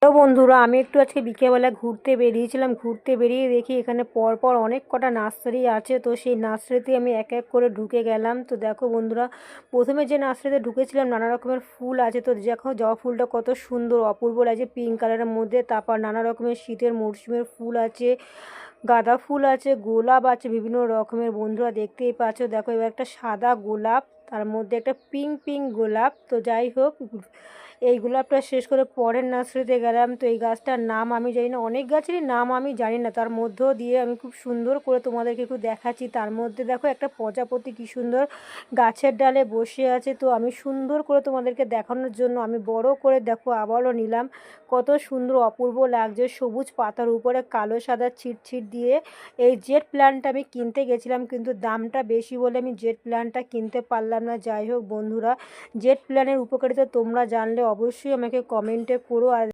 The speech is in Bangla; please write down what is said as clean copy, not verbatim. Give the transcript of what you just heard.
তো বন্ধুরা, আমি একটু আজকে বিকেলবেলা ঘুরতে বেরিয়েছিলাম। ঘুরতে বেরিয়ে দেখি এখানে পরপর অনেক কটা নার্সারি আছে। তো সেই নার্সারিতে আমি এক এক করে ঢুকে গেলাম। তো দেখো বন্ধুরা, প্রথমে যে নার্সারিতে ঢুকেছিলাম নানা রকমের ফুল আছে। তো দেখো জবা ফুলটা কত সুন্দর অপূর্ব লাগছে পিঙ্ক কালারের মধ্যে। তারপর নানা রকমের শীতের মরশুমের ফুল আছে, গাঁদা ফুল আছে, গোলাপ আছে বিভিন্ন রকমের। বন্ধুরা দেখতেই পাচ্ছ, দেখো এবার একটা সাদা গোলাপ, তার মধ্যে একটা পিঙ্ক পিঙ্ক গোলাপ। তো যাই হোক, এই গোলাপটা শেষ করে পরের নার্সারিতে গেলাম। তো এই গাছটার নাম আমি জানি না, অনেক গাছেরই নাম আমি জানি না, তার মধ্যেও দিয়ে আমি খুব সুন্দর করে তোমাদেরকে একটু দেখাচ্ছি। তার মধ্যে দেখো একটা প্রজাপতি কি সুন্দর গাছের ডালে বসে আছে। তো আমি সুন্দর করে তোমাদেরকে দেখানোর জন্য আমি বড় করে দেখো আবারও নিলাম। কত সুন্দর অপূর্ব লাগছে সবুজ পাতার উপরে কালো সাদা ছিট দিয়ে। এই জেট প্ল্যান্টটা আমি কিনতে গেছিলাম, কিন্তু দামটা বেশি বলে আমি জেট প্ল্যান্টটা কিনতে পারলাম না। যাই হোক বন্ধুরা, জেট প্ল্যানের উপকারিতা তোমরা জানলে অবশ্যই আমাকে কমেন্টে করো। আর